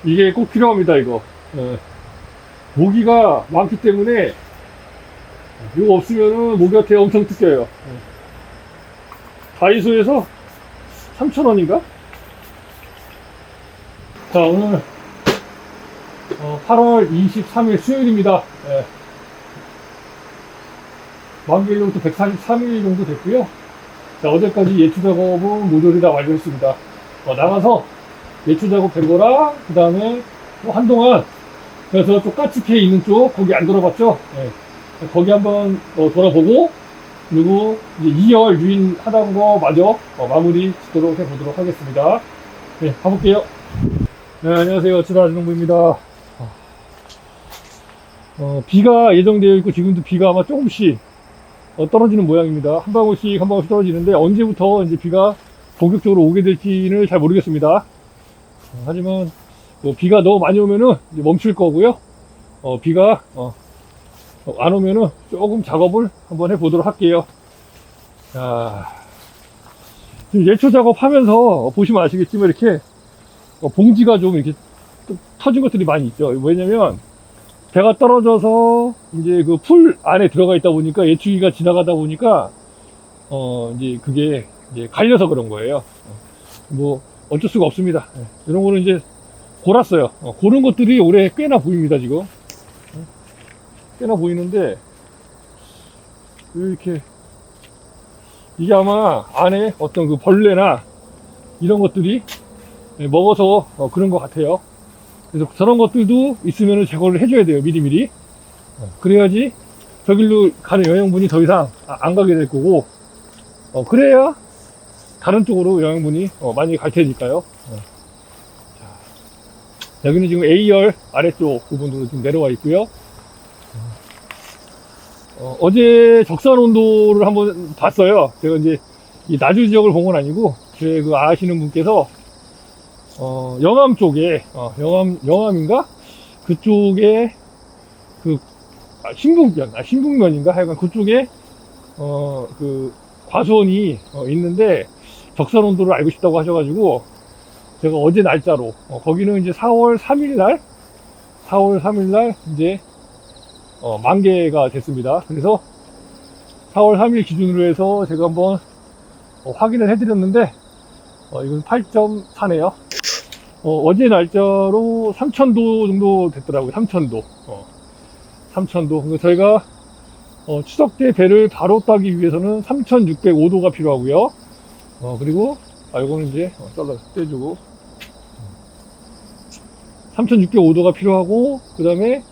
이게 꼭 필요합니다, 이거. 모기가 많기 때문에 이거 없으면은 모기한테 엄청 뜯겨요. 다이소에서 3,000원인가? 자, 오늘 8월 23일 수요일입니다. 만기일로부터 143일 정도 됐고요. 자, 어제까지 예추 작업은 모조리 다 완료했습니다. 나가서 예추 작업 된 거랑 그 다음에 또 한동안 그래서 또 까치캐 있는 쪽 거기 안 돌아봤죠. 거기 한번 돌아보고 그리고 이제 2열 유인 하던 거 마저 마무리 짓도록 해보도록 하겠습니다. 네, 가볼게요. 네, 안녕하세요. 지라진농부입니다. 비가 예정되어 있고 지금도 비가 아마 조금씩 떨어지는 모양입니다. 한 방울씩 한 방울씩 떨어지는데 언제부터 이제 비가 본격적으로 오게 될지는 잘 모르겠습니다. 하지만 비가 너무 많이 오면은 이제 멈출 거고요. 비가 안 오면은 조금 작업을 한번 해보도록 할게요. 자, 지금 예초 작업하면서 보시면 아시겠지만 이렇게 봉지가 좀 이렇게 터진 것들이 많이 있죠. 왜냐면 배가 떨어져서 이제 그 풀 안에 들어가 있다 보니까 예추기가 지나가다 보니까 이제 그게 이제 갈려서 그런 거예요. 뭐 어쩔 수가 없습니다. 이런 거는 이제 골았어요. 고른 것들이 올해 꽤나 보입니다, 지금. 꽤나 보이는데, 이렇게, 이게 아마 안에 어떤 그 벌레나 이런 것들이 먹어서 그런 것 같아요. 그래서 저런 것들도 있으면 제거를 해줘야 돼요, 미리미리. 그래야지 저 길로 가는 영양분이 더 이상 안 가게 될 거고, 그래야 다른 쪽으로 영양분이 많이 갈 테니까요. 여기는 지금 A열 아래쪽 부분으로 지금 내려와 있고요. 어제 적산 온도를 한번 봤어요. 제가 이제 이 나주 지역을 본 건 아니고 제 그 아시는 분께서 영암 쪽에 영암인가 그쪽에 그 신북면인가 하여간 그쪽에 그 과수원이 있는데 적산 온도를 알고 싶다고 하셔가지고 제가 어제 날짜로 거기는 이제 4월 3일 날 이제 만개가 됐습니다. 그래서 4월 3일 기준으로 해서 제가 한번 확인을 해드렸는데 이건 8.4네요. 어제 날짜로 3000도 정도 됐더라고요. 3000도. 3000도. 그래서 저희가 추석 때 배를 바로 따기 위해서는 3605도가 필요하고요. 그리고 이거는 이제 잘라 떼주고 3605도가 필요하고 그 다음에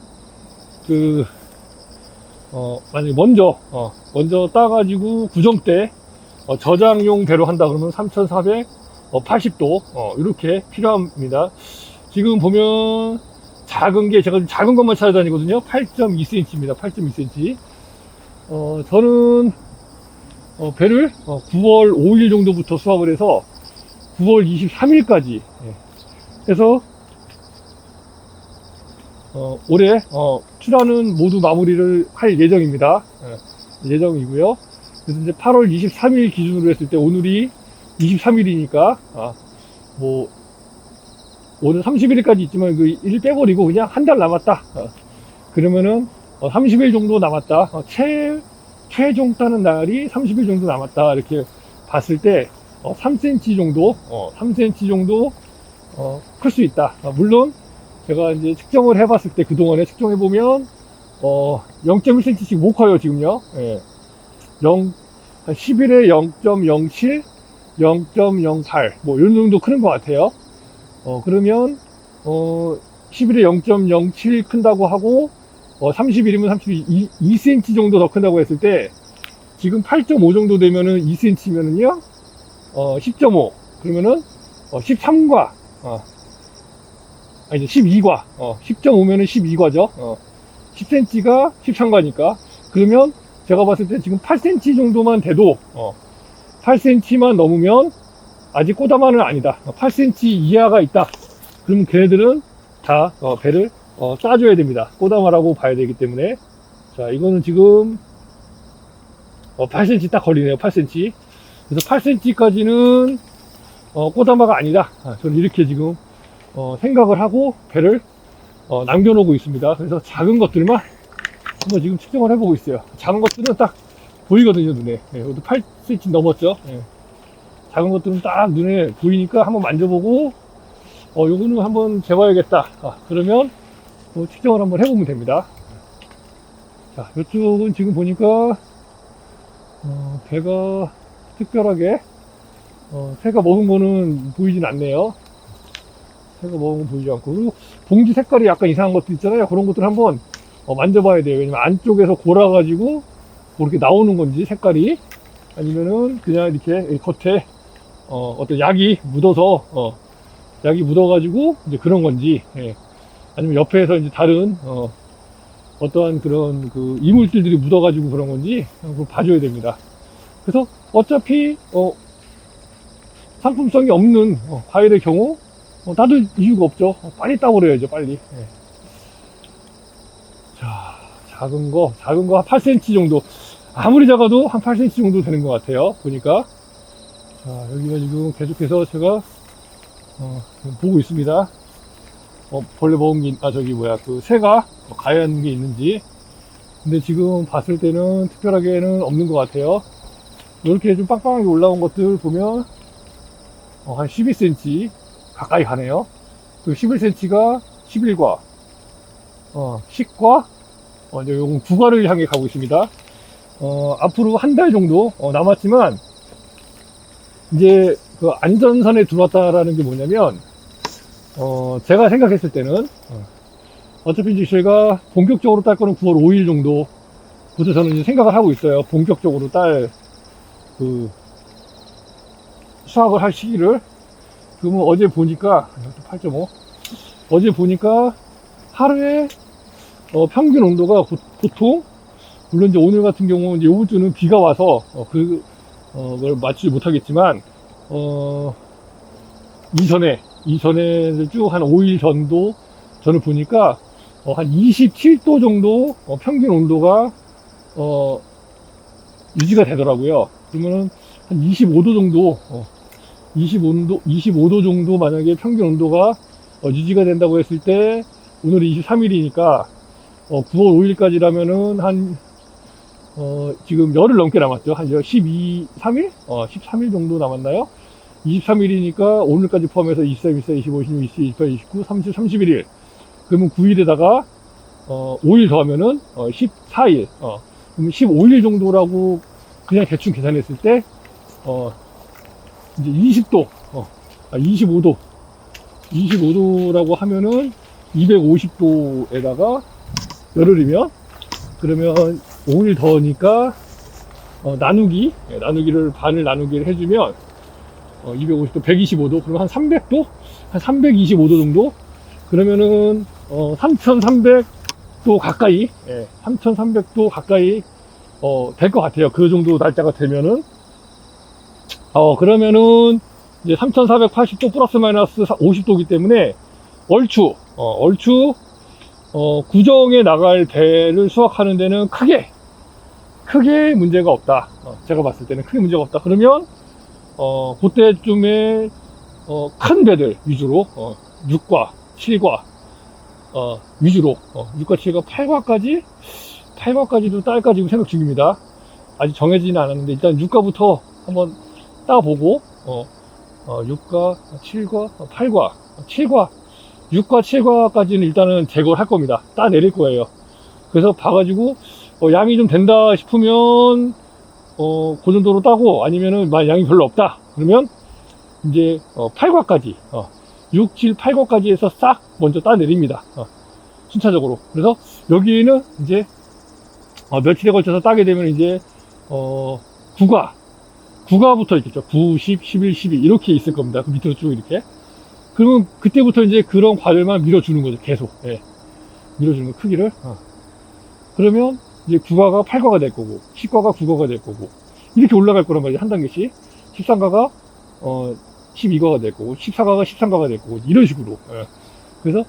만약에 먼저 따가지고 구정 때 저장용 배로 한다 그러면 3480도 이렇게 필요합니다. 지금 보면 제가 작은 것만 찾아다니거든요. 8.2cm입니다. 8.2cm. 저는 배를 9월 5일 정도부터 수확을 해서 9월 23일까지 해서 올해 출하는 모두 마무리를 할 예정입니다. 예정이고요. 그래서 이제 8월 23일 기준으로 했을 때 오늘이 23일이니까 뭐 오늘 31일까지 있지만 그 일 빼버리고 그냥 한 달 남았다. 그러면은 30일 정도 남았다. 최종 따는 날이 30일 정도 남았다. 이렇게 봤을 때 3cm 정도 3cm 정도 클 수 있다. 물론 제가 이제 측정을 해봤을 때 그동안에 측정해보면 0.1cm씩 못 커요 지금요. 10일에 0.07 0.08 뭐 이런 정도 크는 것 같아요. 그러면 10일에 0.07 큰다고 하고 30일이면 32cm 정도 더 큰다고 했을 때 지금 8.5 정도 되면은 2cm면은요 10.5 그러면은 13과 아니 12과 10.5면은 12과죠. 10cm가 13과니까 그러면 제가 봤을 때 지금 8cm 정도만 돼도 8cm만 넘으면 아직 꼬다마는 아니다. 8cm 이하가 있다. 그럼 걔네들은 다 배를 따줘야 됩니다. 꼬다마라고 봐야 되기 때문에. 자, 이거는 지금 8cm 딱 걸리네요. 8cm. 그래서 8cm까지는 꼬다마가 아니다. 저는 이렇게 지금 생각을 하고 배를 남겨놓고 있습니다. 그래서 작은 것들만 한번 지금 측정을 해보고 있어요. 작은 것들은 딱 보이거든요, 눈에. 예, 이것도 8cm 넘었죠. 예. 작은 것들은 딱 눈에 보이니까 한번 만져보고, 요거는 한번 재봐야겠다. 그러면 측정을 한번 해보면 됩니다. 자, 이쪽은 지금 보니까, 배가 특별하게, 새가 먹은 거는 보이진 않네요. 새가 먹은 건 보이지 않고. 그리고 봉지 색깔이 약간 이상한 것도 있잖아요. 그런 것들 한번 만져봐야 돼요. 왜냐면 안쪽에서 골아가지고 그렇게 나오는 건지 색깔이 아니면은 그냥 이렇게 겉에 어떤 약이 묻어서 약이 묻어가지고 이제 그런 건지, 예. 아니면 옆에서 이제 다른 어떠한 그런 그 이물질들이 묻어가지고 그런 건지 그걸 봐줘야 됩니다. 그래서 어차피 상품성이 없는 과일의 경우 따들 이유가 없죠. 빨리 따버려야죠, 빨리. 예. 자, 작은 거 한 8cm 정도. 아무리 작아도 한 8cm 정도 되는 것 같아요, 보니까. 자, 여기가 지금 계속해서 제가 보고 있습니다. 벌레 먹은 게, 그 새가 가연 게 있는지. 근데 지금 봤을 때는 특별하게는 없는 것 같아요. 이렇게 좀 빵빵하게 올라온 것들 보면 한 12cm 가까이 가네요. 그 11cm가 11과, 10과, 이제 요건 9과를 향해 가고 있습니다. 앞으로 한 달 정도 남았지만, 이제 그 안전선에 들어왔다라는 게 뭐냐면, 제가 생각했을 때는, 어차피 이제 제가 본격적으로 딸 거는 9월 5일 정도부터 저는 이제 생각을 하고 있어요. 본격적으로 수확을 할 시기를. 그러면 어제 보니까, 8.5. 어제 보니까 하루에, 평균 온도가 보통, 물론 이제 오늘 같은 경우는 이제 요번 주는 비가 와서, 그걸 맞추지 못하겠지만, 이전에 쭉 한 5일 전도 저는 보니까, 한 27도 정도, 평균 온도가, 유지가 되더라고요. 그러면은 한 25도 정도, 25도 정도 만약에 평균 온도가 유지가 된다고 했을 때, 오늘이 23일이니까, 9월 5일까지라면은 지금 열흘 넘게 남았죠. 한 3일? 13일 정도 남았나요? 23일이니까 오늘까지 포함해서 24, 24, 25, 26, 27, 28, 29, 30, 31일. 그러면 9일에다가, 5일 더하면은, 14일. 그러면 15일 정도라고 그냥 대충 계산했을 때, 이제 20도, 25도라고 하면은 250도에다가 열흘이면, 그러면 5일 더니까, 반을 나누기를 해주면, 250도, 125도, 그러면 한 300도? 한 325도 정도? 그러면은, 3,300도 가까이, 3,300도 가까이, 될 것 같아요. 그 정도 날짜가 되면은. 그러면은, 이제 3,480도 플러스 마이너스 50도이기 때문에, 얼추, 구정에 나갈 배를 수확하는 데는 크게 문제가 없다. 제가 봤을 때는 크게 문제가 없다. 그러면, 그때쯤에, 큰 배들 위주로, 6과, 7과, 위주로, 6과, 7과, 8과까지도 딸까 지금 생각 중입니다. 아직 정해지지는 않았는데, 일단 6과부터 한번 따보고, 6과, 7과, 8과, 7과, 6과, 7과까지는 일단은 제거를 할 겁니다. 따내릴 거예요. 그래서 봐가지고, 양이 좀 된다 싶으면, 그 정도로 따고, 아니면은, 양이 별로 없다. 그러면, 이제, 8과까지, 6, 7, 8과까지 해서 싹 먼저 따내립니다. 순차적으로. 그래서, 여기에는 이제, 며칠에 걸쳐서 따게 되면 이제, 9과부터 있겠죠. 9, 10, 11, 12, 이렇게 있을 겁니다. 그 밑으로 쭉 이렇게. 그러면, 그때부터 이제 그런 과들만 밀어주는 거죠. 계속. 예. 밀어주는 거, 크기를. 그러면, 이제 9과가 8과가 될 거고, 10과가 9과가 될 거고, 이렇게 올라갈 거란 말이에요. 한 단계씩. 13과가, 12과가 될 거고, 14과가 13과가 될 거고, 이런 식으로. 예. 그래서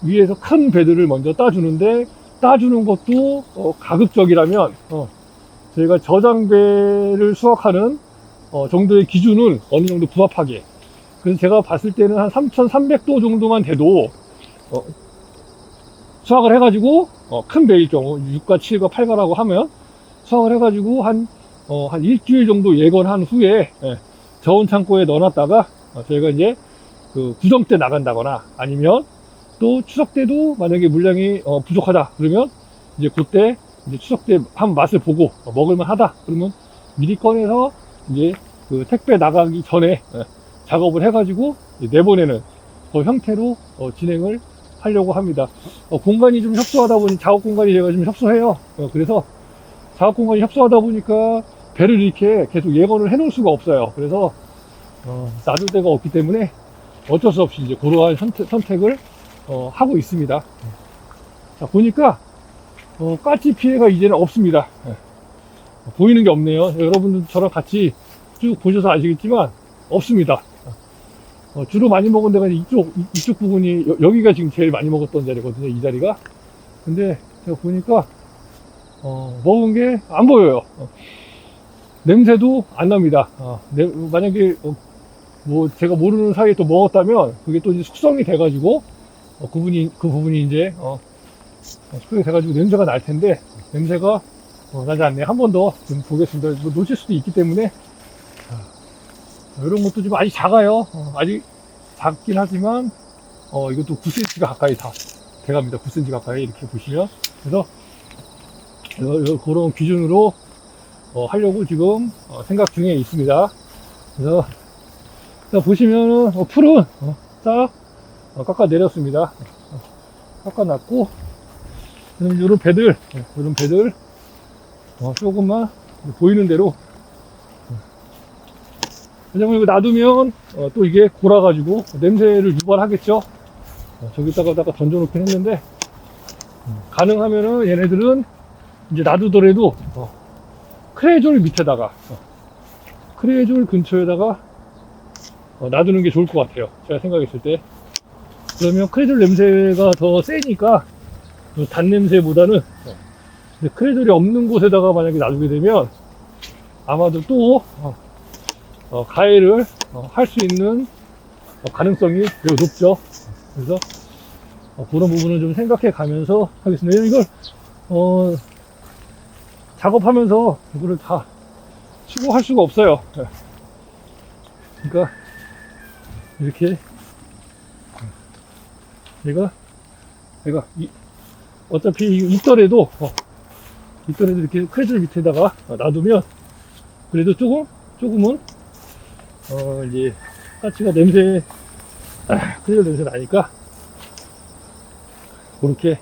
위에서 큰 배들을 먼저 따주는데, 따주는 것도, 가급적이라면, 저희가 저장배를 수확하는, 정도의 기준은 어느 정도 부합하게. 그래서 제가 봤을 때는 한 3,300도 정도만 돼도 수확을 해가지고 큰 배일 경우 6가 7가 8가라고 하면 수확을 해가지고 한 일주일 정도 예건한 후에 저온 창고에 넣어놨다가 저희가 이제 그 구정 때 나간다거나 아니면 또 추석 때도 만약에 물량이 부족하다 그러면 이제 그때 이제 추석 때 한번 맛을 보고 먹을만 하다 그러면 미리 꺼내서 이제 그 택배 나가기 전에 작업을 해가지고 내보내는 그 형태로 진행을 하려고 합니다. 공간이 좀 협소하다 보니 작업 공간이 제가 좀 협소해요. 그래서 작업 공간이 협소하다 보니까 배를 이렇게 계속 예건을 해 놓을 수가 없어요. 그래서 놔둘 데가 없기 때문에 어쩔 수 없이 이제 그러한 선택을 하고 있습니다. 자, 보니까 까치 피해가 이제는 없습니다. 보이는 게 없네요. 여러분들 저랑 같이 쭉 보셔서 아시겠지만 없습니다. 주로 많이 먹은 데가 이쪽 부분이 여기가 지금 제일 많이 먹었던 자리거든요. 이 자리가. 근데 제가 보니까 먹은 게 안 보여요. 냄새도 안 납니다. 만약에 뭐 제가 모르는 사이에 또 먹었다면 그게 또 이제 숙성이 돼가지고 그 부분이 이제 숙성이 돼가지고 냄새가 날 텐데 냄새가 나지 않네요. 한 번 더 좀 보겠습니다. 뭐 놓칠 수도 있기 때문에 이런 것도 좀 아직 작아요. 아직 작긴 하지만 이것도 9cm 가까이 다 돼갑니다. 9cm 가까이 이렇게 보시면. 그래서 그런 기준으로 하려고 지금 생각 중에 있습니다. 그래서 보시면은 풀은 싹 깎아 내렸습니다. 깎아 놨고 이런 배들 조금만 보이는 대로. 왜냐면 이거 놔두면 또 이게 골아가지고 냄새를 유발하겠죠. 저기다가 던져놓긴 했는데 가능하면은 얘네들은 이제 놔두더라도 크레졸 밑에다가 크레졸 근처에다가 놔두는 게 좋을 것 같아요. 제가 생각했을 때. 그러면 크레졸 냄새가 더 세니까 단 냄새보다는 크레졸이 없는 곳에다가 만약에 놔두게 되면 아마도 또 가해를 할 수 있는 가능성이 매우 높죠. 그래서 그런 부분을 좀 생각해 가면서 하겠습니다. 이걸 작업하면서 이거를 다 치고 할 수가 없어요. 그러니까 이렇게 내가 어차피 있더라도 이렇게 크레졸 밑에다가 놔두면 그래도 조금은 이제 까치가 크레졸 냄새 나니까 그렇게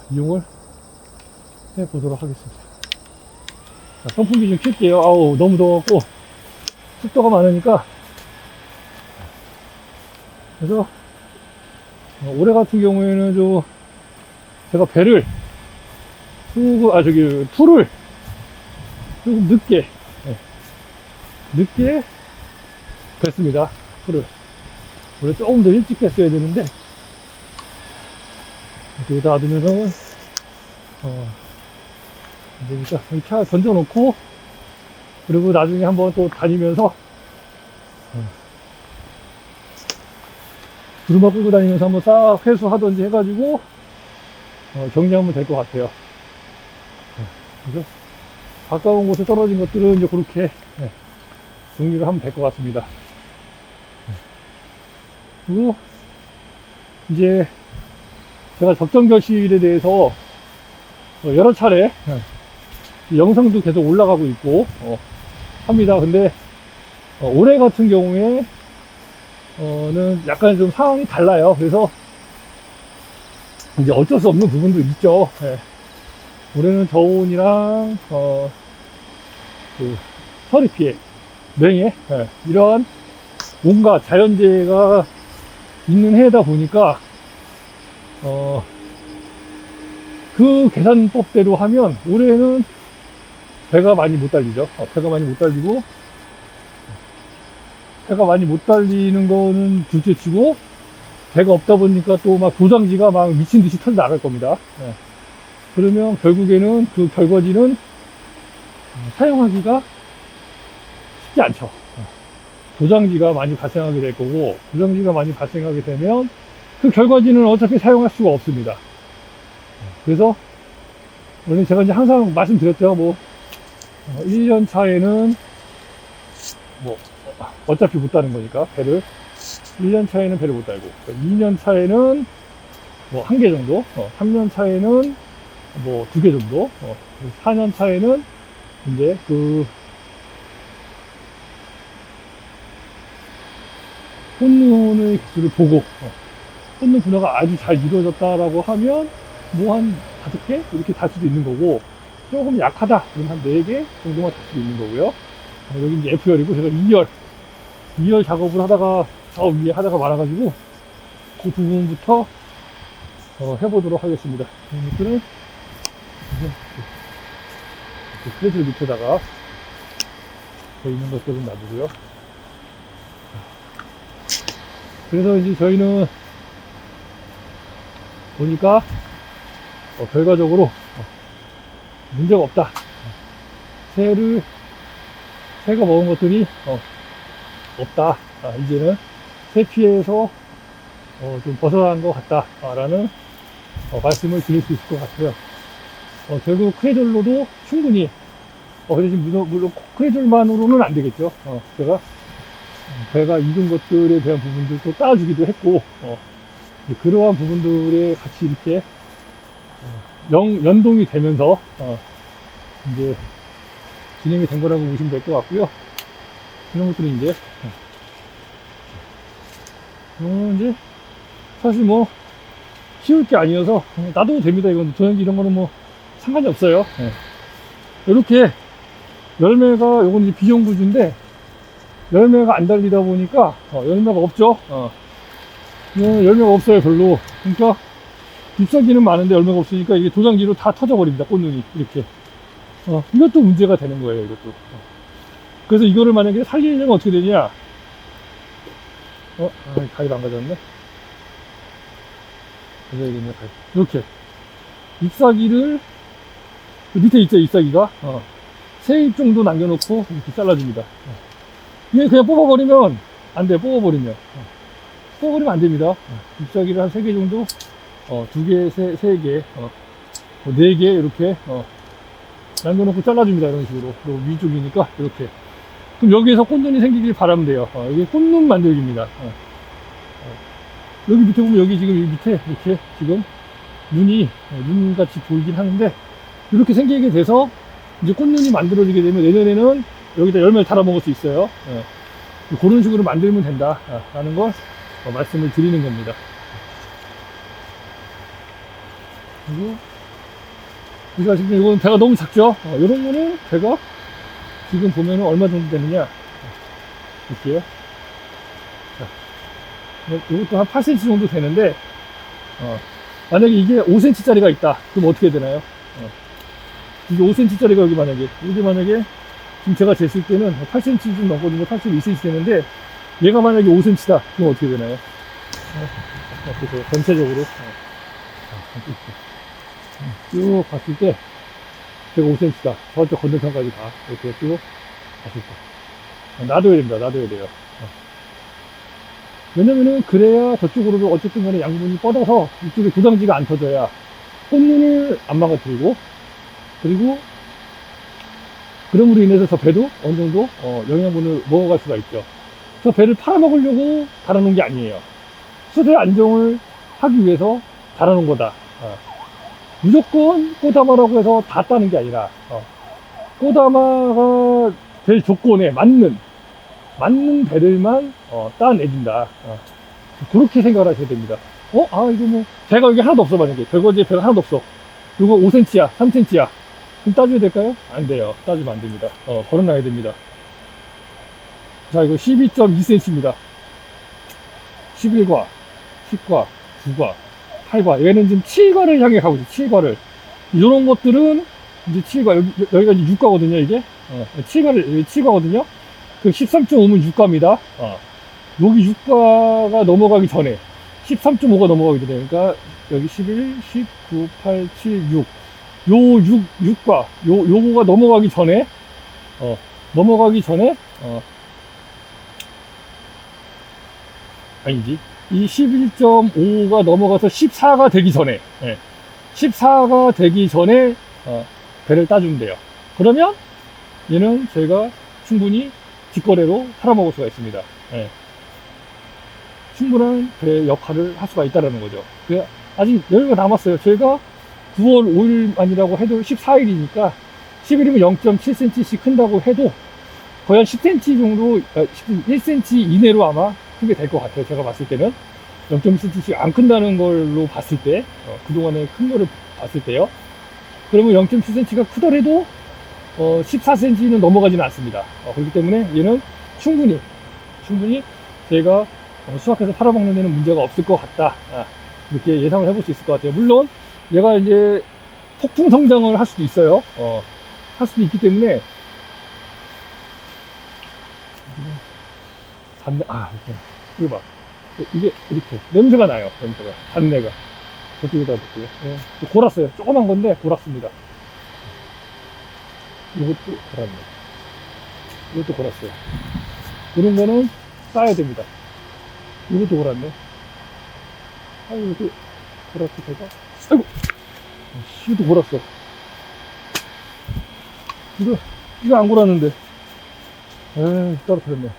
이용을 해 보도록 하겠습니다. 자, 선풍기 좀 킬게요. 아우 너무 더웠고 습도가 많으니까. 그래서 올해 같은 경우에는 제가 배를 풀을 조금 늦게 뺐습니다. 풀을 원래 조금 더 일찍 뺐어야 되는데 여기다 놔두면은 그러니까 이 차 던져놓고 그리고 나중에 한번 또 다니면서 두루마 끌고 다니면서 한번 싹 회수하던지 해가지고 정리하면 될 것 같아요. 그래서 가까운 곳에 떨어진 것들은 이제 그렇게 정리를 하면 될 것 같습니다. 그리고 이제 제가 적정결실에 대해서 여러 차례 영상도 계속 올라가고 있고 합니다. 근데 올해 같은 경우에 는 약간 좀 상황이 달라요. 그래서 이제 어쩔 수 없는 부분도 있죠. 올해는 저온이랑 그 서리 피해, 맹해 이러한 온갖 자연재해가 있는 해다 보니까 그 계산법대로 하면 올해는 배가 많이 못 달리죠. 배가 많이 못 달리고 배가 많이 못 달리는 거는 둘째 치고 배가 없다 보니까 또 막 도장지가 막 미친 듯이 털 나갈 겁니다. 그러면 결국에는 그 결과지는 사용하기가 쉽지 않죠. 고장지가 많이 발생하게 될 거고, 고장지가 많이 발생하게 되면 그 결과지는 어차피 사용할 수가 없습니다. 그래서 원래 제가 이제 항상 말씀드렸죠. 뭐 1년 차에는 뭐 어차피 못 따는 거니까 배를 1년 차에는 배를 못 달고, 2년 차에는 뭐 1개 정도, 3년 차에는 뭐 2개 정도, 4년 차에는 이제 그 혼눈의 기술을 보고 혼눈 분화가 아주 잘 이루어졌다라고 하면 뭐 한 5개 이렇게 달 수도 있는 거고, 조금 약하다 그럼 한 4개 정도만 달 수도 있는 거고요. 여기 이제 F열이고, 제가 2열 작업을 하다가 저 위에 하다가 말아가지고 그 부분부터 해보도록 하겠습니다. 이것들은 크레즈 밑에다가 더 있는 것들은 놔두고요. 그래서 이제 저희는 보니까 결과적으로 문제가 없다. 새가 먹은 것들이 없다. 이제는 새 피해에서 좀 벗어난 것 같다라는 말씀을 드릴 수 있을 것 같아요. 결국 크레졸로도 충분히 근데 지금 물론 크레졸만으로는 안 되겠죠. 제가 배가 익은 것들에 대한 부분들도 따주기도 했고, 그러한 부분들에 같이 이렇게 연동이 되면서 이제 진행이 된 거라고 보시면 될 것 같고요. 이런 것들은 이제 이제 사실 뭐 키울 게 아니어서 놔둬도 됩니다. 이건 저는 이런 거는 뭐 상관이 없어요. 이렇게 열매가, 요건 이제 비정구주인데 열매가 안 달리다 보니까 열매가 없죠. 열매가 없어요, 별로. 그러니까 잎사귀는 많은데 열매가 없으니까 이게 도장지로 다 터져버립니다, 꽃눈이. 이렇게. 이것도 문제가 되는 거예요, 이것도. 그래서 이거를 만약에 살리려면 어떻게 되냐. 가위가 안 가져왔네. 가져야겠네, 가위. 이렇게. 잎사귀를, 밑에 있죠, 잎사귀가. 3잎 정도 남겨놓고 이렇게 잘라줍니다. 이게 그냥 뽑아버리면 안 돼, 뽑아버리면 안 됩니다. 잎사귀를 한 3개 정도, 2개, 3개, 4개, 이렇게, 남겨놓고 잘라줍니다. 이런 식으로. 그리고 위쪽이니까, 이렇게. 그럼 여기에서 꽃눈이 생기길 바라면 돼요. 여기 꽃눈 만들기입니다. 여기 밑에 보면, 여기 지금 이 밑에, 이렇게, 지금, 눈같이 보이긴 하는데, 이렇게 생기게 돼서, 이제 꽃눈이 만들어지게 되면 내년에는 여기다 열매를 달아 먹을 수 있어요. 그런 식으로 만들면 된다. 라는 걸 말씀을 드리는 겁니다. 그리고, 우리가 지금 이건 배가 너무 작죠? 이런 거는 배가 지금 보면은 얼마 정도 되느냐. 볼게요. 자, 이것도 한 8cm 정도 되는데, 만약에 이게 5cm짜리가 있다. 그럼 어떻게 되나요? 이게 5cm짜리가 여기 만약에 지금 제가 쟀을 때는 8cm 좀 넘거든요. 82cm 되는데, 얘가 만약에 5cm다. 그럼 어떻게 되나요? 그래서 전체적으로 쭉 봤을 때 제가 5cm다. 저쪽 건너편까지 가. 이렇게 쭉 봤을 때 놔둬야 됩니다. 놔둬야 돼요. 왜냐면은 그래야 저쪽으로도 어쨌든 간에 양분이 뻗어서 이쪽에 도장지가 안 터져야 꽃눈을 안 망가뜨리고, 그리고 그럼으로 인해서 저 배도 어느 정도 영양분을 먹어갈 수가 있죠. 저 배를 팔아먹으려고 달아놓은 게 아니에요. 수세 안정을 하기 위해서 달아놓은 거다. 무조건 꽃다마라고 해서 다 따는 게 아니라 꽃다마가 될 조건에 맞는 배들만 따내준다. 그렇게 생각을 하셔야 됩니다. 이거 뭐 배가 여기 하나도 없어. 만약에 결과지에 배가 하나도 없어. 이거 5cm야 3cm야 그럼 따줘야 될까요? 안 돼요. 따주면 안 됩니다. 걸어놔야 됩니다. 자, 이거 12.2cm입니다 11과 10과 9과 8과, 얘는 지금 7과를 향해 가고 있어요. 7과를. 이런 것들은 이제 7과, 여기가 이제 6과거든요, 이게. 7과거든요. 그 13.5면 6과입니다. 여기 6과가 넘어가기 전에, 13.5가 넘어가기 전에, 그러니까 여기 11, 19, 8, 7, 6. 요 6과, 요거가 넘어가기 전에, 아니지. 이 11.5가 넘어가서 14가 되기 전에, 14가 되기 전에, 배를 따주면 돼요. 그러면 얘는 저희가 충분히 직거래로 팔아먹을 수가 있습니다. 충분한 배 역할을 할 수가 있다는 거죠. 아직 여유가 남았어요. 저희가 9월 5일만이라고 해도 14일이니까 10일이면 0.7cm씩 큰다고 해도 거의 한 10cm 정도, 1cm 이내로 아마 크게 될 것 같아요. 제가 봤을 때는 0.1cm씩 안 큰다는 걸로 봤을 때, 그동안에 큰 거를 봤을 때요. 그러면 0.7cm가 크더라도 14cm는 넘어가지는 않습니다. 그렇기 때문에 얘는 충분히 제가 수확해서 팔아먹는 데는 문제가 없을 것 같다. 이렇게 예상을 해볼 수 있을 것 같아요. 물론 얘가 이제 폭풍 성장을 할 수도 있어요. 할 수도 있기 때문에 이거 봐. 이게 이렇게 냄새가 나요. 냄새가 단내가 저쪽에다 볼게요. 골았어요. 조그만 건데 골았습니다. 이것도 골았네. 이것도 골았어요. 이런 거는 싸야 됩니다. 이것도 골았네. 이것도 골았어, 제가. 아이고! 이것도 골았어. 이거 안 골았는데. 떨어뜨렸네.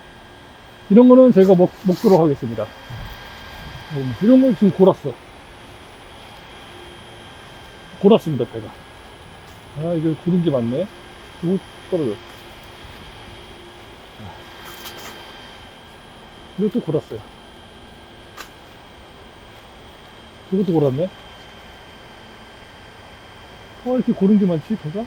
이런 거는 제가 먹도록 하겠습니다. 이런 걸 지금 골았어. 골았습니다, 배가. 이거 고른 게 많네. 이거 떨어져. 이것도 골았어요. 이것도 골았네. 이렇게 고른 게 많지, 배가?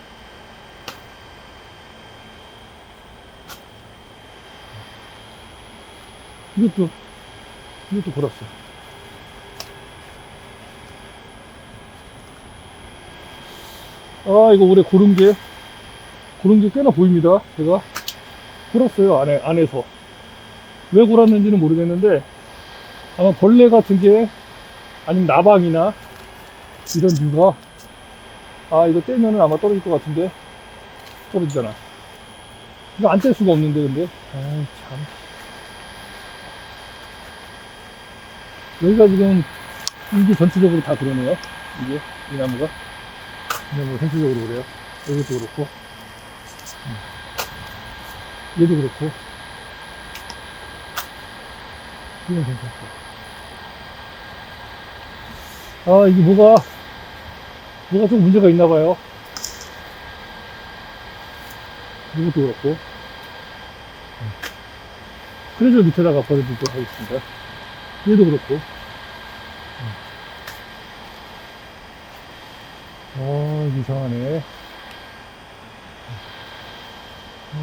이것도 골았어. 이거 올해 고른 게 꽤나 보입니다. 제가 골았어요, 안에서. 왜 골았는지는 모르겠는데, 아마 벌레 같은 게, 아니면 나방이나, 이런 류가, 이거 떼면은 아마 떨어질 것 같은데, 떨어지잖아. 이거 안 뗄 수가 없는데, 근데. 참. 여기가 지금, 이게 전체적으로 다 그러네요. 이 나무가 전체적으로 그래요. 여기도 그렇고, 얘도 그렇고, 이건 괜찮고. 이게 뭐가 좀 문제가 있나 봐요. 이것도 그렇고. 크레저 밑에다가 버려두도록 하겠습니다. 얘도 그렇고. 이상하네.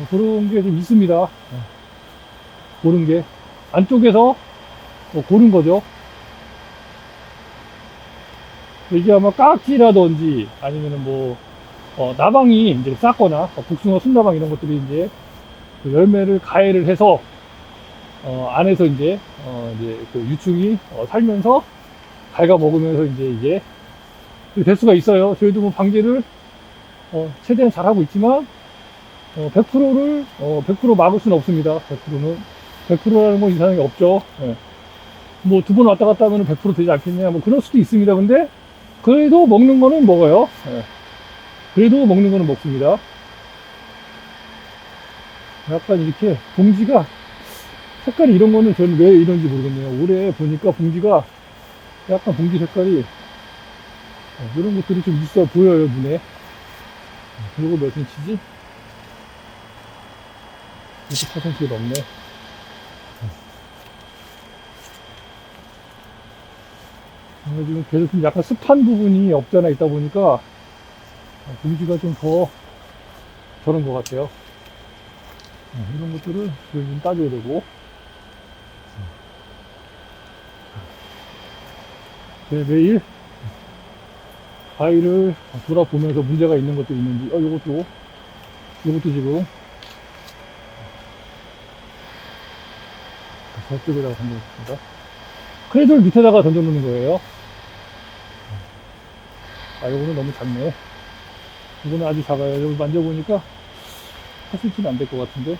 그런 게 좀 있습니다. 고른 게. 안쪽에서 고른 거죠. 이게 아마 깍지라든지 아니면은 나방이 이제 쌌거나, 북숭어, 순나방 이런 것들이 이제 그 열매를 가해를 해서, 안에서 이제 그 유충이 살면서 갉아 먹으면서 이제 이게 될 수가 있어요. 저희도 방제를 최대한 잘 하고 있지만 100% 막을 수는 없습니다. 100%라는 건 이상이 없죠. 두 번 왔다 갔다 하면 100% 되지 않겠냐, 그럴 수도 있습니다. 근데 그래도 먹는 거는 먹어요. 그래도 먹는 거는 먹습니다. 약간 이렇게 봉지가 색깔이, 이런 거는 저는 왜 이런지 모르겠네요. 올해 보니까 봉지가 약간 봉지 색깔이 이런 것들이 좀 있어 보여요, 눈에. 이거 몇 cm지? 이렇게 4cm가 넘네. 지금 계속 좀 약간 습한 부분이 없지 않아 있다 보니까 봉지가 좀 더 저런 것 같아요. 이런 것들을 좀 따줘야 되고. 매일 바위를 돌아보면서 문제가 있는 것도 있는지, 요것도 지금 저쪽에다가 던져놓습니다. 크레이돌 밑에다가 던져놓는 거예요. 요거는 너무 작네. 이거는 아주 작아요. 여기 만져보니까 8cm는 안 될 것 같은데.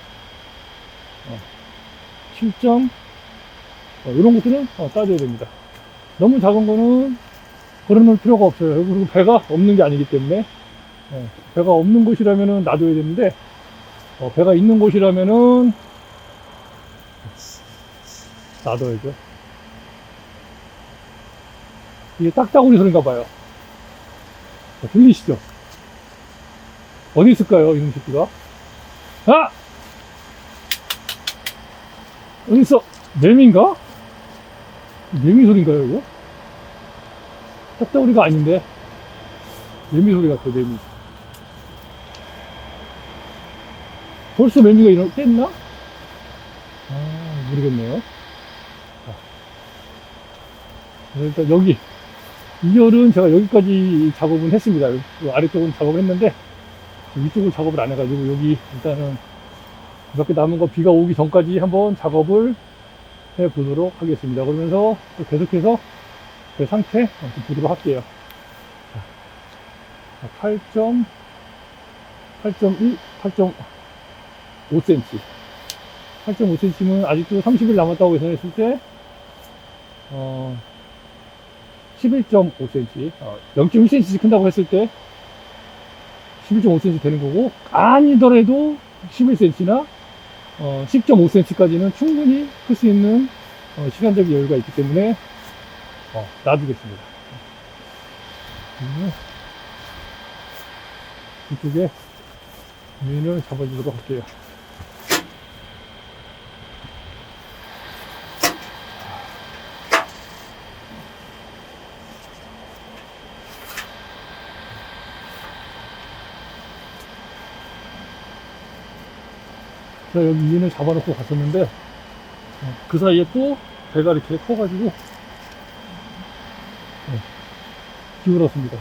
이런 것들은 따줘야 됩니다. 너무 작은 거는 걸어놓을 필요가 없어요. 그리고 배가 없는 게 아니기 때문에 배가 없는 곳이라면은 놔둬야 되는데 배가 있는 곳이라면은 놔둬야죠. 이게 딱따구리 소리인가 봐요. 들리시죠? 어디 있을까요, 이놈 새끼가? 아! 어디 있어? 매미인가? 매미 소리인가요, 이거? 딱따구리가 아닌데. 매미 소리 같아요, 매미. 벌써 매미가 깼나? 아, 모르겠네요. 일단 여기. 이 열은 제가 여기까지 작업은 했습니다. 아래쪽은 작업을 했는데, 위쪽을 작업을 안 해가지고, 여기 일단은 몇 개 남은 거 비가 오기 전까지 한번 작업을 해 보도록 하겠습니다. 그러면서 또 계속해서 그 상태 좀 보도록 할게요. 8.1, 8.5cm. 8.5cm면 아직도 30일 남았다고 계산했을 때, 11.5cm. 0.1cm씩 큰다고 했을 때, 11.5cm 되는 거고, 아니더라도 11cm나 10.5cm까지는 충분히 클 수 있는 시간적 여유가 있기 때문에 놔두겠습니다. 이쪽에 유인을 잡아주도록 할게요. 제가 여기 유인을 잡아놓고 갔었는데 그 사이에 또 배가 이렇게 커가지고 기울었습니다.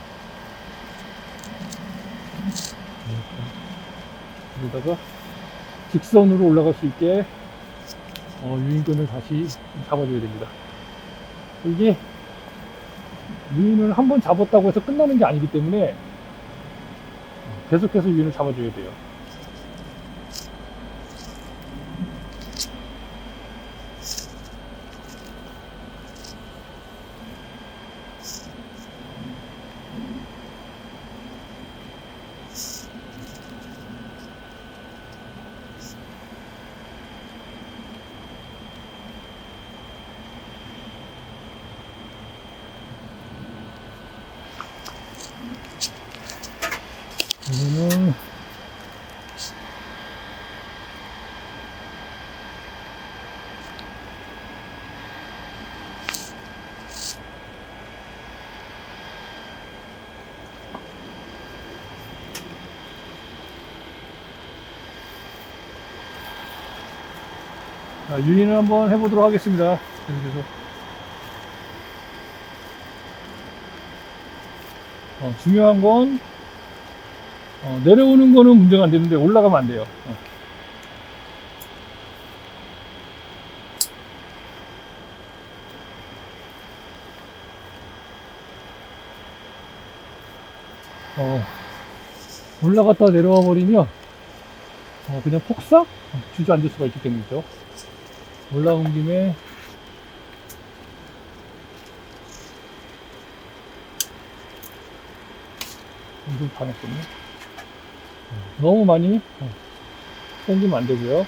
여기다가 직선으로 올라갈 수 있게 유인끈을 다시 잡아줘야 됩니다. 이게 유인을 한번 잡았다고 해서 끝나는 게 아니기 때문에 계속해서 유인을 잡아줘야 돼요. 이거는 유인을 한번 해보도록 하겠습니다. 그래서 중요한 건 내려오는 거는 문제가 안 되는데 올라가면 안 돼요. 올라갔다 내려와 버리면 그냥 폭삭 주저앉을 수가 있기 때문이죠. 올라온 김에 이걸 다 냈거든요. 너무 많이 당기면 안 되고요.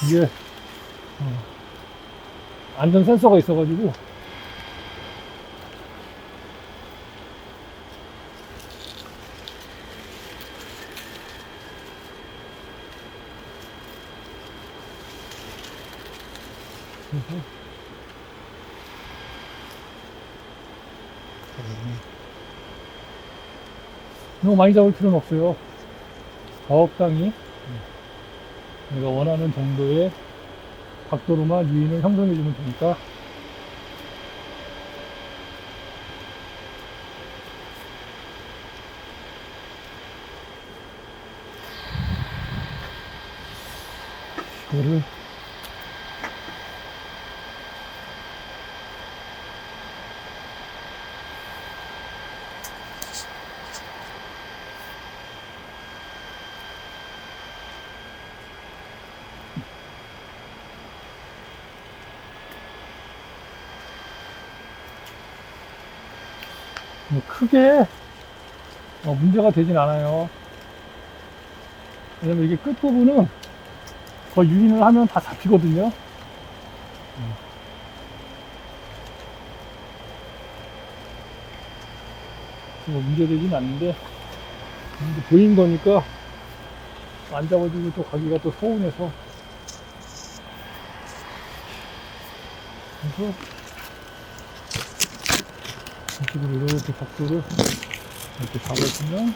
이게 안전 센서가 있어가지고 너무 많이 잡을 필요는 없어요. 적당히 내가 원하는 정도의 각도로만 유인을 형성해 주면 되니까. 이거를 뭐 크게 문제가 되진 않아요. 왜냐면 이게 끝부분은 더 유인을 하면 다 잡히거든요. 뭐 문제되진 않는데, 보인 거니까 안 잡아주고 또 가기가 또 서운해서. 그래서 이쪽으로 이렇게 각도를 이렇게 잡아주면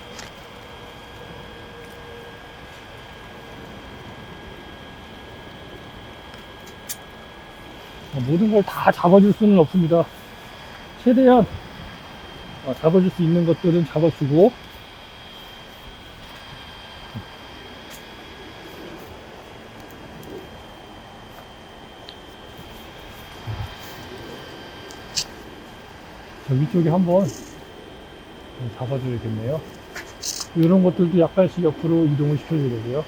모든 걸 다 잡아줄 수는 없습니다. 최대한 잡아줄 수 있는 것들은 잡아주고, 저 위쪽에 한번 잡아줘야겠네요. 이런 것들도 약간씩 옆으로 이동을 시켜줘야 되고요.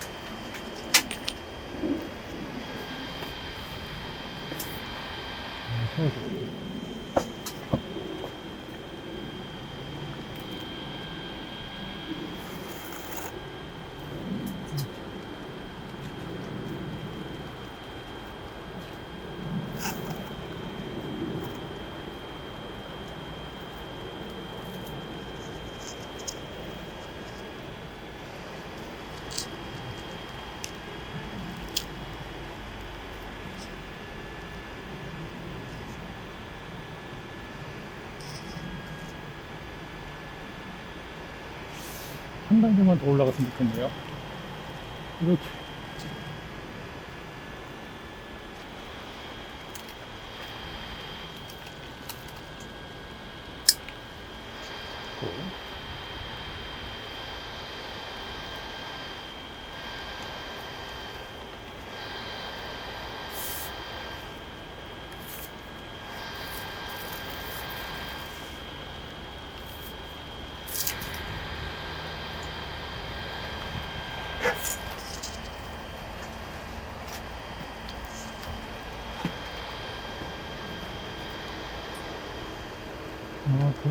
한 단계만 더 올라갔으면 좋겠네요. 이렇게.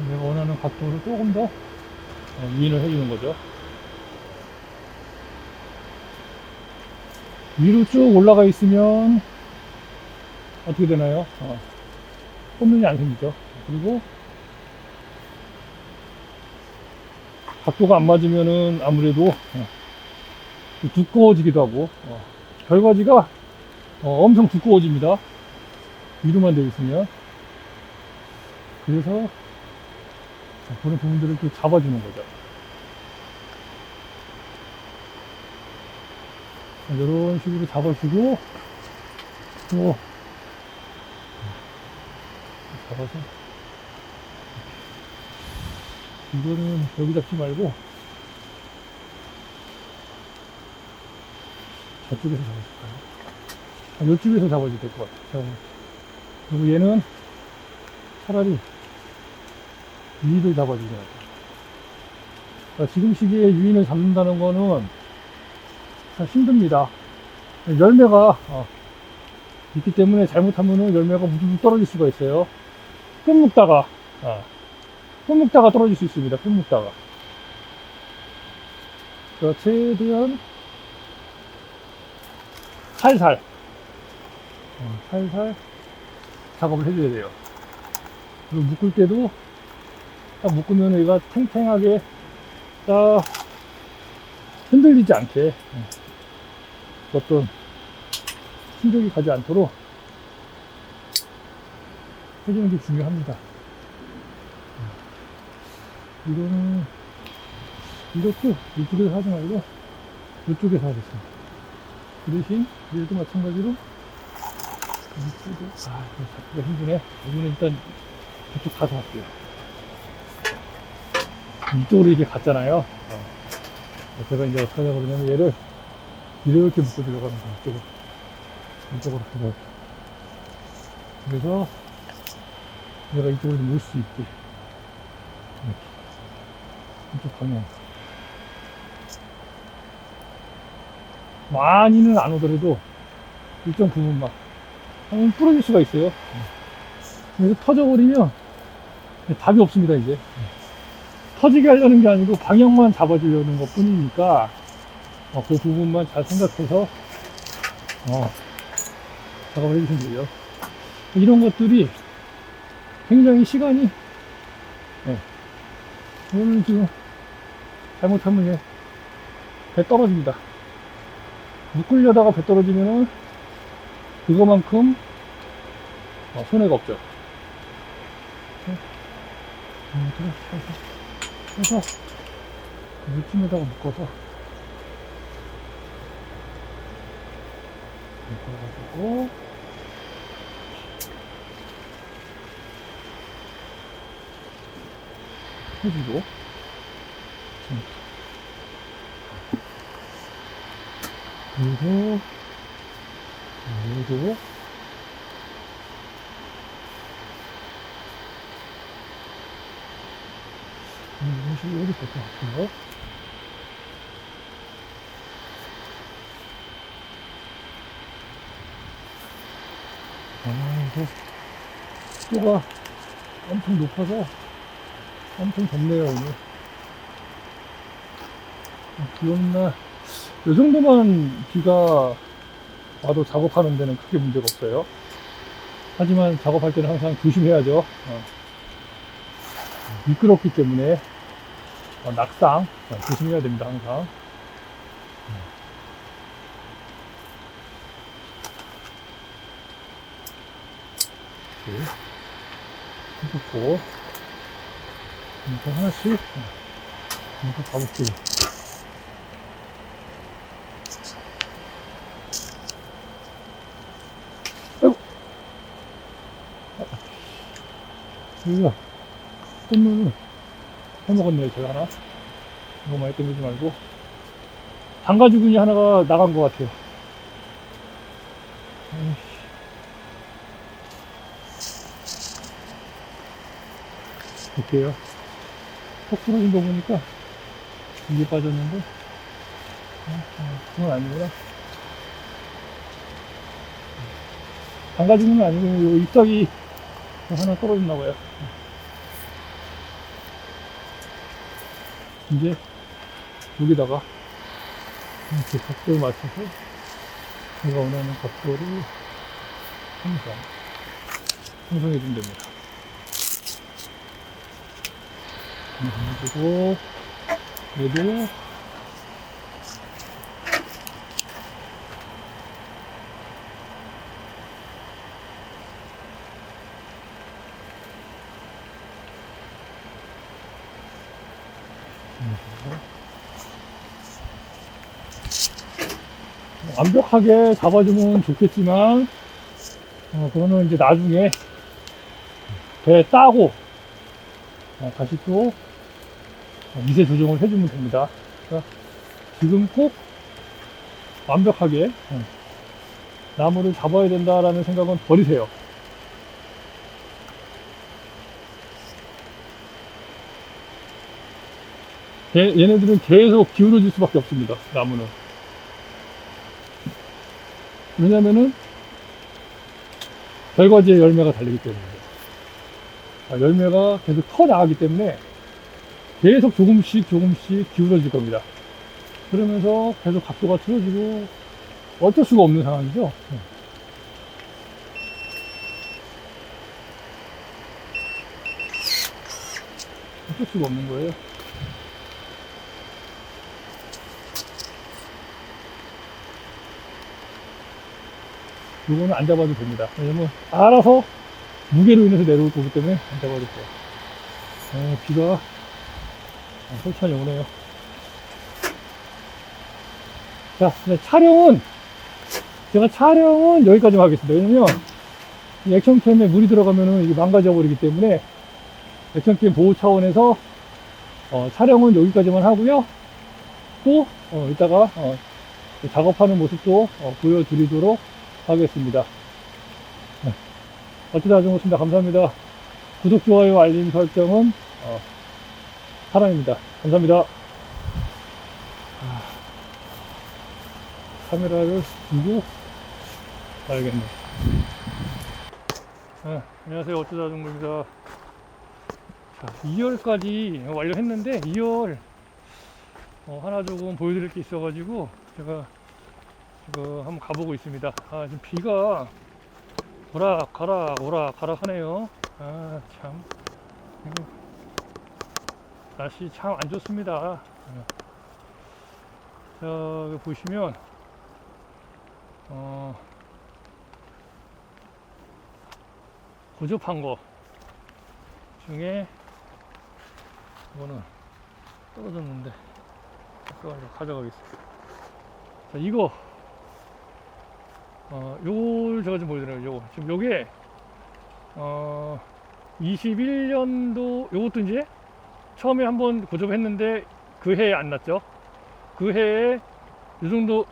내가 원하는 각도를 조금 더 유인을 해주는 거죠. 위로 쭉 올라가 있으면 어떻게 되나요? 홈런이 안 생기죠. 그리고 각도가 안 맞으면은 아무래도 두꺼워지기도 하고, 결과지가 엄청 두꺼워집니다. 위로만 되어 있으면. 그래서 그런 부분들을 또 잡아주는 거죠. 이런 식으로 잡아주고, 또 잡아서 이거는 여기 잡지 말고 저쪽에서 잡아줄까요? 이쪽에서 잡아줘야 될 것 같아요. 그리고 얘는 차라리 위를 잡아주는 거죠. 그러니까 지금 시기에 유인을 잡는다는 거는 참 힘듭니다. 열매가 있기 때문에 잘못하면 열매가 무조건 떨어질 수가 있어요. 끈 묶다가 떨어질 수 있습니다. 끈 묶다가. 그러니까 최대한 살살 작업을 해줘야 돼요. 그리고 묶을 때도 딱 묶으면 얘가 탱탱하게 딱 흔들리지 않게 어떤 충격이 가지 않도록 해주는 게 중요합니다. 이거는 이것도 이쪽에서 하지 말고 이쪽에서 하겠습니다. 그 대신 얘도 마찬가지로 이쪽도 잡기가 힘드네. 여기는 일단 이쪽 가서 할게요. 이쪽으로 이렇게 갔잖아요. 제가 이제 어떻게 하려고 그러냐면 얘를 이렇게 묶어 들어갑니다. 이쪽으로 들어가요. 그래서 얘가 이쪽으로 올 수 있게 이렇게 이쪽 방향 많이는 안 오더라도 일정 부분만 하면 부러질 수가 있어요. 그래서 터져버리면 답이 없습니다. 이제 터지게 하려는 게 아니고 방향만 잡아주려는 것 뿐이니까 그 부분만 잘 생각해서 작업을 해주시면 돼요. 이런 것들이 굉장히 시간이 오늘 지금 잘못하면 배 떨어집니다. 묶으려다가 배 떨어지면은 그거만큼 손해가 없죠. 그래서 물찜에다가 묶어서 묶어가지고 해주고 그리고 얘도 이런 식으로 해도 될 것 같고요. 그래서 습도가 엄청 높아서 엄청 덥네요, 오늘. 비 오는 날, 이 정도만 비가 와도 작업하는 데는 크게 문제가 없어요. 하지만 작업할 때는 항상 조심해야죠. 미끄럽기 때문에 낙상 조심해야 됩니다, 항상. 해줬고, 이렇게 하나씩 이렇게 가볼게요. 여기가 꽃눈을 해먹었네요, 제가 하나. 이거 많이 땡기지 말고. 장가죽은이 하나가 나간 것 같아요. 볼게요. 톡 부러진 거 보니까 이게 빠졌는데, 그건 아니구나. 장가죽은 아니고, 요 잎사귀 하나 떨어졌나봐요. 이제 여기다가 이렇게 각도를 맞춰서 제가 원하는 각도를 형성해 주면 됩니다. 해주고 얘도 완벽하게 잡아주면 좋겠지만 그거는 이제 나중에 배 따고 다시 또 미세 조정을 해주면 됩니다. 그러니까 지금 꼭 완벽하게 나무를 잡아야 된다라는 생각은 버리세요. 얘네들은 계속 기울어질 수밖에 없습니다, 나무는. 왜냐면은 결과지에 열매가 달리기 때문에. 열매가 계속 커 나가기 때문에 계속 조금씩 기울어질 겁니다. 그러면서 계속 각도가 틀어지고 어쩔 수가 없는 상황이죠. 어쩔 수가 없는 거예요. 요거는 안 잡아도 됩니다. 왜냐면 알아서 무게로 인해서 내려올 거기 때문에 안 잡아도 돼요. 비가 솔찬히 오네요. 자, 제가 촬영은 여기까지만 하겠습니다. 왜냐면 이 액션캠에 물이 들어가면은 이게 망가져 버리기 때문에 액션캠 보호 차원에서 촬영은 여기까지만 하고요. 또 이따가 작업하는 모습도 보여드리도록 하겠습니다. 어쩌다 좋습니다. 감사합니다. 구독, 좋아요, 알림 설정은 사랑입니다. 감사합니다. 카메라를 두고 가야겠네. 안녕하세요. 어쩌다 정모입니다. 자, 2열까지 완료했는데 2열 하나 조금 보여드릴 게 있어가지고 제가 지금 한번 가보고 있습니다. 지금 비가 오락가락 하네요. 참 날씨 참 안 좋습니다. 자, 여기 보시면 고접한 거 중에 이거는 떨어졌는데 가져가겠습니다. 자, 이거 요걸 제가 좀 보여드려요. 요거 지금 요게 21년도 요것도 이제 처음에 한번 고접했는데 그 해에 안 났죠. 그 해에 요 정도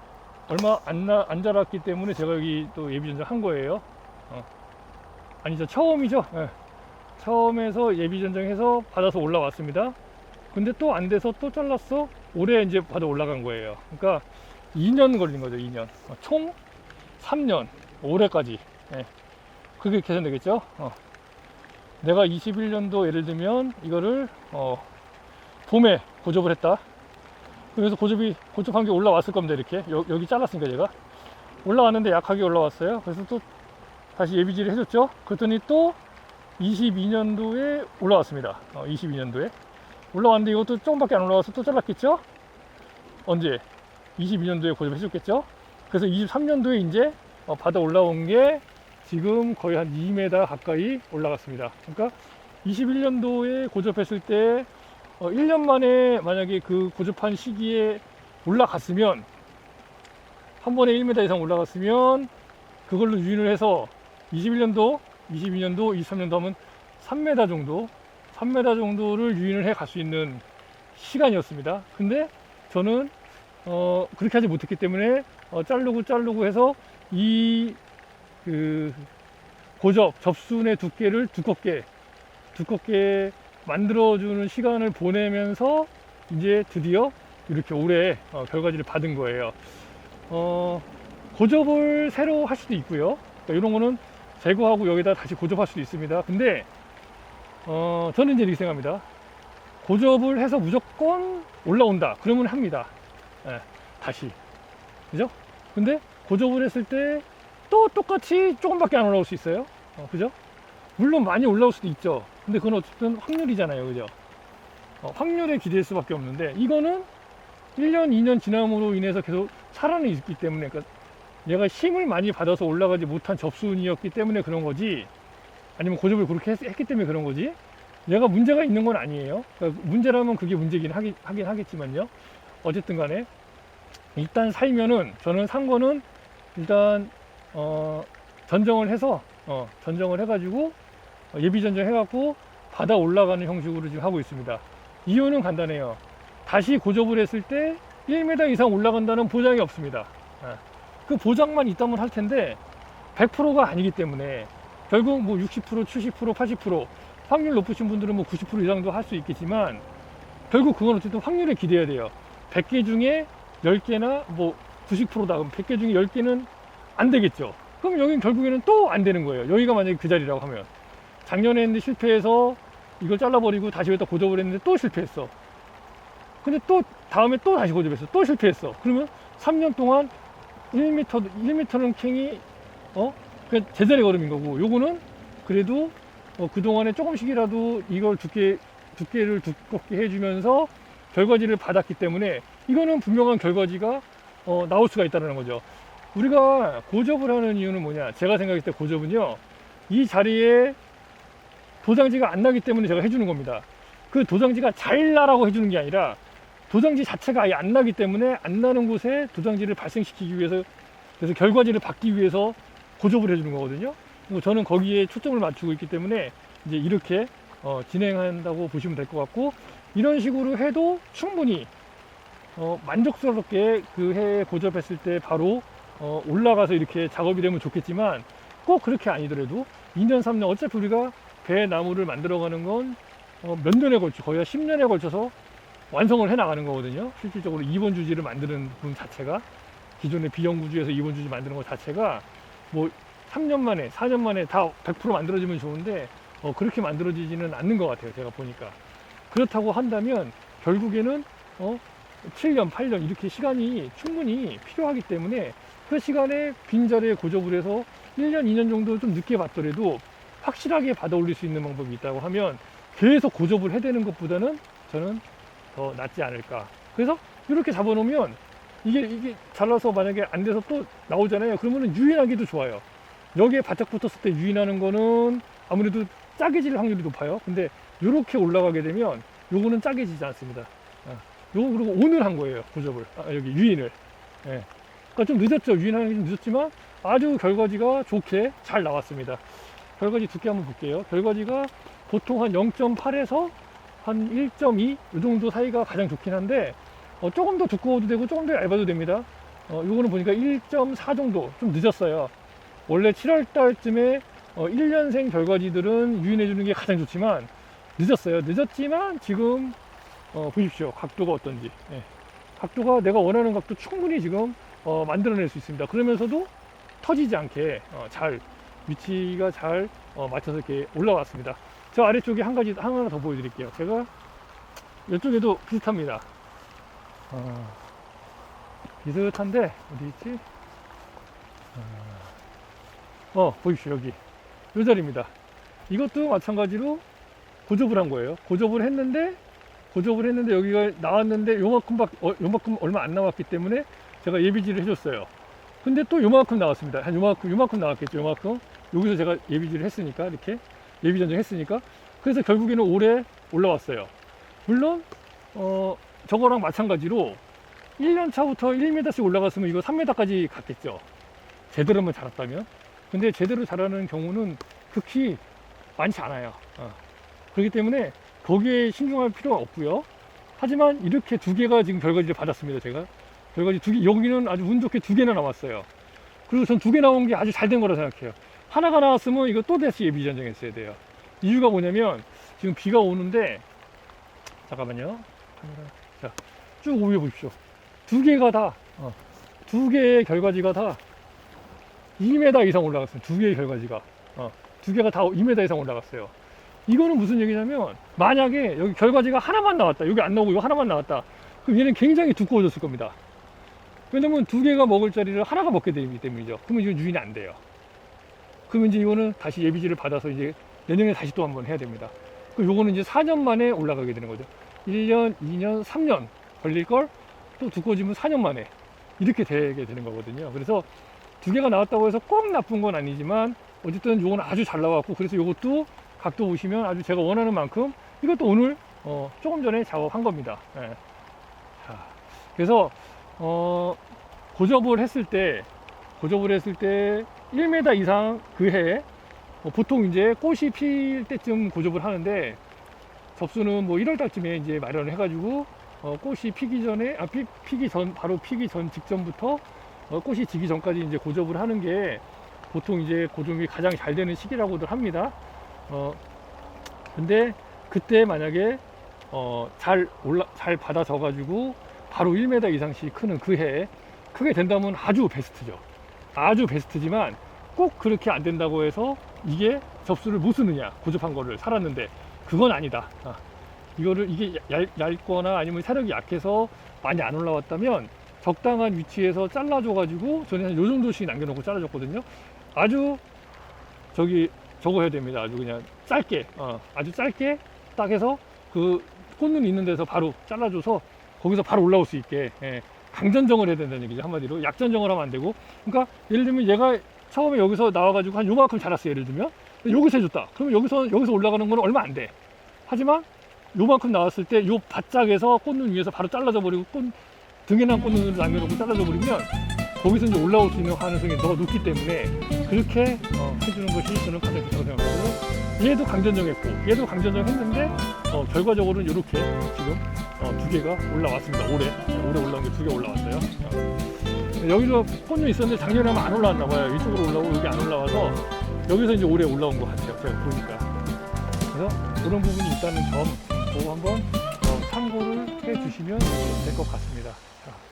얼마 안 자랐기 때문에 제가 여기 또 예비 전정 한 거예요. 아니죠, 처음이죠. 네. 처음에서 예비 전정해서 받아서 올라왔습니다. 근데 또 안 돼서 또 잘랐어. 올해 이제 받아 올라간 거예요. 그러니까 2년 걸린 거죠. 2년. 총 3년. 올해까지. 네. 그게 계산되겠죠. 내가 21년도 예를 들면 이거를 봄에 고접을 했다. 그래서 고접한 게 올라왔을 겁니다. 이렇게 여기 잘랐으니까 제가 올라왔는데 약하게 올라왔어요. 그래서 또 다시 예비지를 해줬죠. 그랬더니 또 22년도에 올라왔습니다. 22년도에 올라왔는데 이것도 조금밖에 안 올라와서 또 잘랐겠죠. 언제 22년도에 고접해줬겠죠. 그래서 23년도에 이제 받아 올라온 게 지금 거의 한 2m 가까이 올라갔습니다. 그러니까 21년도에 고접했을 때 1년 만에 만약에 그 고접한 시기에 올라갔으면, 한 번에 1m 이상 올라갔으면 그걸로 유인을 해서 21년도, 22년도, 23년도 하면 3m 정도를 유인을 해 갈 수 있는 시간이었습니다. 근데 저는 그렇게 하지 못했기 때문에 자르고 해서 이 접순의 두께를 두껍게 만들어주는 시간을 보내면서 이제 드디어 이렇게 올해 결과지를 받은 거예요. 고접을 새로 할 수도 있고요. 그러니까 이런 거는 제거하고 여기다 다시 고접할 수도 있습니다. 근데 저는 이제 이렇게 생각합니다. 고접을 해서 무조건 올라온다 그러면 합니다. 다시, 그죠? 근데 고접을 했을 때 또 똑같이 조금밖에 안 올라올 수 있어요. 그죠? 물론 많이 올라올 수도 있죠. 근데 그건 어쨌든 확률이잖아요. 그죠? 확률에 기대할 수밖에 없는데, 이거는 1년, 2년 지남으로 인해서 계속 살아는 있기 때문에, 그러니까 얘가 힘을 많이 받아서 올라가지 못한 접순이었기 때문에 그런 거지, 아니면 고접을 그렇게 했기 때문에 그런 거지, 얘가 문제가 있는 건 아니에요. 그러니까 문제라면 그게 문제긴 하긴 하겠지만요. 어쨌든 간에 일단 살면은, 저는 산 거는 일단 전정을 해서 전정을 해가지고 예비 전정해갖고 받아 올라가는 형식으로 지금 하고 있습니다. 이유는 간단해요. 다시 고접을 했을 때 1m 이상 올라간다는 보장이 없습니다. 그 보장만 있다면 할 텐데 100%가 아니기 때문에 결국 뭐 60%, 70%, 80% 확률 높으신 분들은 뭐 90% 이상도 할 수 있겠지만, 결국 그건 어쨌든 확률에 기대해야 돼요. 100개 중에 10개나 뭐 90%다 그럼 100개 중에 10개는 안 되겠죠. 그럼 여긴 결국에는 또 안 되는 거예요. 여기가 만약에 그 자리라고 하면, 작년에 했는데 실패해서 이걸 잘라버리고 다시 여기다 고접을 했는데 또 실패했어. 근데 또 다음에 또 다시 고접했어. 또 실패했어. 그러면 3년 동안 1m는 캥이 그냥 제자리 걸음인 거고, 요거는 그래도 그동안에 조금씩이라도 이걸 두께를 두껍게 해주면서 결과지를 받았기 때문에 이거는 분명한 결과지가 나올 수가 있다는 거죠. 우리가 고접을 하는 이유는 뭐냐, 제가 생각했을 때 고접은요, 이 자리에 도장지가 안 나기 때문에 제가 해주는 겁니다. 그 도장지가 잘 나라고 해주는 게 아니라 도장지 자체가 아예 안 나기 때문에 안 나는 곳에 도장지를 발생시키기 위해서, 그래서 결과지를 받기 위해서 고접을 해주는 거거든요. 저는 거기에 초점을 맞추고 있기 때문에 이제 이렇게 진행한다고 보시면 될 것 같고, 이런 식으로 해도 충분히 만족스럽게 그 해에 고접했을 때 바로 올라가서 이렇게 작업이 되면 좋겠지만, 꼭 그렇게 아니더라도 2년, 3년, 어차피 우리가 배 나무를 만들어가는 건 몇 년에 걸쳐, 거의 10년에 걸쳐서 완성을 해 나가는 거거든요. 실질적으로 2번 주지를 만드는 분 자체가, 기존의 비영구주에서 2번 주지 만드는 것 자체가 뭐 3년 만에, 4년 만에 다 100% 만들어지면 좋은데 그렇게 만들어지지는 않는 것 같아요. 제가 보니까. 그렇다고 한다면 결국에는 7년, 8년 이렇게 시간이 충분히 필요하기 때문에 그 시간에 빈자리에 고접을 해서 1년, 2년 정도 좀 늦게 받더라도 확실하게 받아 올릴 수 있는 방법이 있다고 하면 계속 고접을 해대는 것보다는 저는 더 낫지 않을까. 그래서 이렇게 잡아놓으면 이게 잘라서 만약에 안 돼서 또 나오잖아요. 그러면은 유인하기도 좋아요. 여기에 바짝 붙었을 때 유인하는 거는 아무래도 짜게질 확률이 높아요. 근데 이렇게 올라가게 되면 요거는 짜게지지 않습니다. 요거 그리고 오늘 한 거예요. 고접을. 여기 유인을. 예. 그러니까 좀 늦었죠. 유인하는 게 좀 늦었지만 아주 결과지가 좋게 잘 나왔습니다. 결과지 두께 한번 볼게요. 결과지가 보통 한 0.8에서 한 1.2 이 정도 사이가 가장 좋긴 한데 조금 더 두꺼워도 되고 조금 더 얇아도 됩니다. 요거는 보니까 1.4 정도 좀 늦었어요. 원래 7월 달쯤에 1년생 결과지들은 유인해 주는 게 가장 좋지만 늦었어요. 늦었지만 지금 보십시오. 각도가 어떤지. 예. 각도가 내가 원하는 각도 충분히 지금 만들어낼 수 있습니다. 그러면서도 터지지 않게 잘 위치가 잘 맞춰서 이렇게 올라왔습니다. 저 아래쪽에 하나 더 보여드릴게요. 제가 이쪽에도 비슷합니다. 비슷한데 어디 있지? 보십시오. 여기 이 자리입니다. 이것도 마찬가지로 고접을 한 거예요. 고접을 했는데 여기가 나왔는데 요만큼 얼마 안 나왔기 때문에 제가 예비지를 해줬어요. 근데 또 요만큼 나왔습니다. 한 요만큼 나왔겠죠. 요만큼. 여기서 제가 예비지를 했으니까, 이렇게 예비 전쟁했으니까. 그래서 결국에는 올해 올라왔어요. 물론 저거랑 마찬가지로 1년 차부터 1m씩 올라갔으면 이거 3m까지 갔겠죠. 제대로만 자랐다면. 근데 제대로 자라는 경우는 극히 많지 않아요. 그렇기 때문에 거기에 신경할 필요가 없고요. 하지만 이렇게 두 개가 지금 결과지를 받았습니다. 제가 결과지 두 개, 여기는 아주 운 좋게 두 개나 나왔어요. 그리고 전 두 개 나온 게 아주 잘 된 거라 생각해요. 하나가 나왔으면 이거 또 다시 예비 전쟁했어야 돼요. 이유가 뭐냐면 지금 비가 오는데, 잠깐만요. 자, 쭉 올려 보십시오. 두 개가 다 두 개의 결과지가 다 2m 이상 올라갔습니다. 두 개의 결과지가 두 개가 다 2m 이상 올라갔어요. 이거는 무슨 얘기냐면, 만약에 여기 결과지가 하나만 나왔다, 여기 안 나오고 이거 하나만 나왔다, 그럼 얘는 굉장히 두꺼워졌을 겁니다. 왜냐면 두 개가 먹을 자리를 하나가 먹게 되기 때문이죠. 그러면 이건 유인이 안 돼요. 그러면 이제 이거는 다시 예비지를 받아서 이제 내년에 다시 또 한번 해야 됩니다. 그럼 요거는 이제 4년 만에 올라가게 되는 거죠. 1년, 2년, 3년 걸릴 걸 또 두꺼워지면 4년 만에 이렇게 되게 되는 거거든요. 그래서 두 개가 나왔다고 해서 꼭 나쁜 건 아니지만 어쨌든 요건 아주 잘 나왔고, 그래서 요것도 각도 보시면 아주 제가 원하는 만큼, 이것도 오늘 조금 전에 작업한 겁니다. 예. 자, 그래서 고접을 했을 때 1m 이상 그 해에 보통 이제 꽃이 필 때쯤 고접을 하는데, 접수는 뭐 1월 달쯤에 이제 마련을 해가지고 꽃이 피기 전에 바로 피기 전 직전부터 꽃이 지기 전까지 이제 고접을 하는 게 보통 이제 고접이 가장 잘 되는 시기라고들 합니다. 근데 그때 만약에 잘 받아져 가지고 바로 1m 이상씩 크는 그 해에 크게 된다면 아주 베스트죠. 아주 베스트지만 꼭 그렇게 안 된다고 해서 이게 접수를 못 쓰느냐, 고접한 거를 살았는데, 그건 아니다. 이게 얇거나 아니면 세력이 약해서 많이 안 올라왔다면 적당한 위치에서 잘라줘 가지고, 저는 한 요 정도씩 남겨놓고 잘라줬거든요. 아주 저거 해야 됩니다. 아주 그냥 짧게, 아주 짧게 딱 해서 그 꽃눈 있는 데서 바로 잘라줘서 거기서 바로 올라올 수 있게, 강전정을 해야 된다는 얘기죠. 한마디로 약전정을 하면 안 되고. 그러니까 예를 들면 얘가 처음에 여기서 나와가지고 한 요만큼 자랐어요. 예를 들면 여기서 해줬다. 그러면 여기서 올라가는 건 얼마 안 돼. 하지만 요만큼 나왔을 때 요 바짝에서 꽃눈 위에서 바로 잘라져 버리고, 등에 난 꽃눈을 남겨놓고 잘라져 버리면 거기서 이제 올라올 수 있는 가능성이 더 높기 때문에 그렇게 해주는 것이 저는 가장 좋다고 생각하고요. 얘도 강전정했고 얘도 강전정했는데 결과적으로는 이렇게 지금 두 개가 올라왔습니다. 올해 올라온 게 두 개 올라왔어요. 여기도 꽃눈이 있었는데 작년에 하면 안 올라왔나 봐요. 이쪽으로 올라오고 여기 안 올라와서 여기서 이제 올해 올라온 것 같아요. 제가 보니까. 그래서 그런 부분이 있다는 점 그거 한번 참고를 해 주시면 될 것 같습니다. 자,